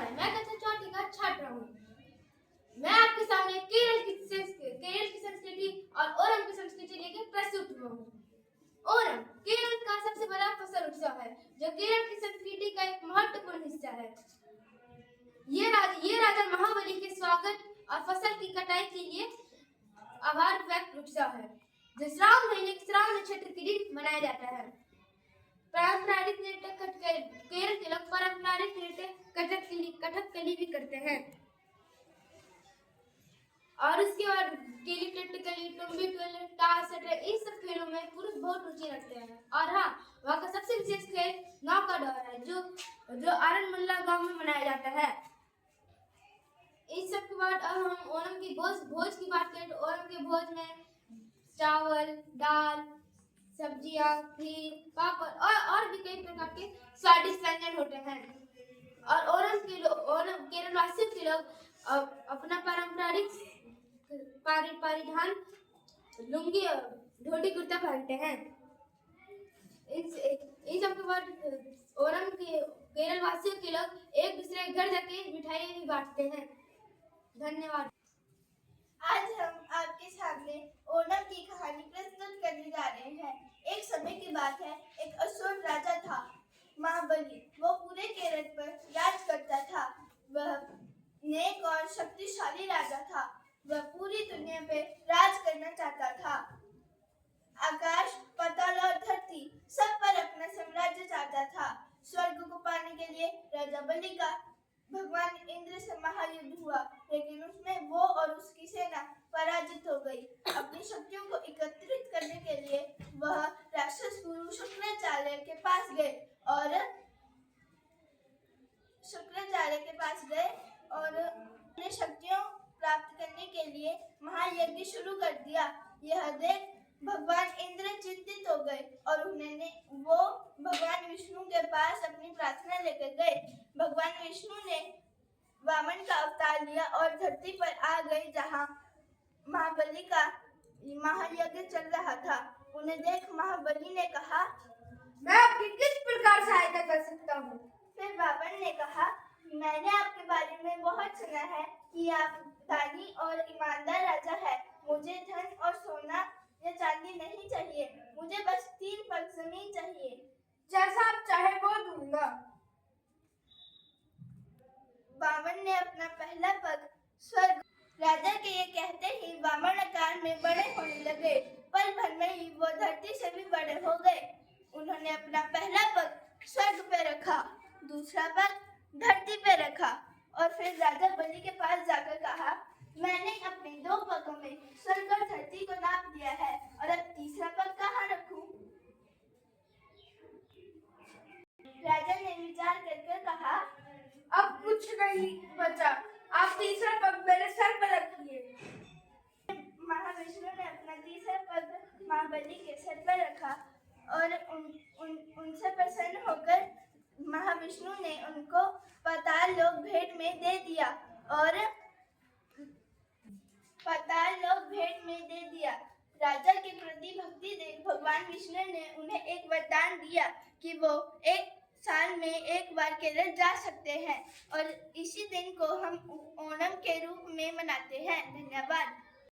नमस्कार, मैं कक्षा चौथी का छात्र हूँ। मैं आपके सामने केरल की संस्कृति और ओणम की संस्कृति लेकर प्रस्तुत हुआ हूँ। ओणम केरल का सबसे बड़ा फसल उत्सव है, जो केरल की संस्कृति का एक महत्वपूर्ण हिस्सा है। ये राजा महाबली के स्वागत और फसल की कटाई के लिए आभार व्यक्त उत्सव है, जो श्रावण महीने के श्रावण नक्षत्र के दिन मनाया जाता है। पारंपरिक नृत्य केरल के लोग पारंपरिक नृत्य कथकली भी करते हैं, और उसके बाद केली कथकली, टुम्बी टोले, टास इन सब खेलों में पुरुष बहुत रुचि रखते हैं। और हाँ, वहाँ का सबसे विशेष खेल नाव का दौड़ है, जो आरनमुल्ला गांव में मनाया जाता है। इस सब के बाद अब हम ओणम की भोज की बात करें तो ओणम के भोज में चावल, दाल, सब्जियां, खीर, पापड़ और भी कई प्रकार के स्वादिष्ट व्यंजन होते हैं। और केरल वासियों के लोग अपना पारंपरिक परिधान लुंगी और धोती कुर्ता पहनते हैं। इन सब के बाद ओणम के केरल वासियों के लोग एक दूसरे के घर जाके मिठाई भी बांटते हैं। धन्यवाद। आज हम आपके सामने ओणम की कहानी प्रस्तुत करने जा रहे हैं। एक समय की बात है, एक असुर राजा था, महाबली। वो पूरे केरल पर राज करता था। वह नेक और शक्तिशाली राजा था। वह पूरी दुनिया पे राज करना चाहता था। आकाश, पाताल और धरती सब पर अपना साम्राज्य चाहता था। स्वर्ग को पाने के लिए राजा बलि का भगवान इंद्र से महायुद्ध हुआ, लेकिन उसमें वो और उसकी सेना पराजित हो गई। अपनी शक्तियों को एकत्रित करने के लिए वह राक्षस गुरु शुक्राचार्य के पास गए और अपनी शक्तियों प्राप्त करने के लिए महायज्ञ शुरू कर दिया। यह देख भगवान इंद्र चिंतित हो गए और वो भगवान विष्णु के पास अपनी प्रार्थना लेकर गए। भगवान विष्णु ने वामन का अवतार लिया और धरती पर आ गए, जहाँ महाबली का महायज्ञ चल रहा था। उन्हें देख महाबली ने कहा, मैं आपकी किस प्रकार सहायता कर सकता हूँ? फिर वामन ने कहा, मैंने आपके बारे में बहुत सुना है कि आप दानी और ईमानदार राजा है। मुझे धन और सोना या चांदी नहीं चाहिए, मुझे बस 3 पग जमीन चाहिए। जैसा आप चाहे वो दूंगा। वामन ने अपना पहला पग स्वर्ग। राजा के ये कहते ही वामन आकार में बड़े होने लगे। पल भर में ही वो धरती से भी बड़े हो गए। उन्होंने अपना पहला पग स्वर्ग पे रखा, दूसरा पग धरती पे रखा और फिर राजा बलि के पास जाकर कहा, मैंने अपने 2 पगों में स्वर्ग और धरती को नाप दिया है, और अब तीसरा पग कहाँ रखूं? राजा ने विचार करके कहा, अब कुछ नहीं बचा, आप तीसरा पग मेरे सर पर रखिए। महाविष्णु ने अपना तीसरा पग महाबली के सर पर रखा और उनसे प्रसन्न होकर महाविष्णु ने उनको पाताल लोक भेंट में दे दिया। राजा के प्रति भक्ति देख भगवान विष्णु ने उन्हें एक वरदान दिया कि वो 1 साल में 1 बार केरल जा सकते हैं, और इसी दिन को हम ओणम के रूप में मनाते हैं। धन्यवाद।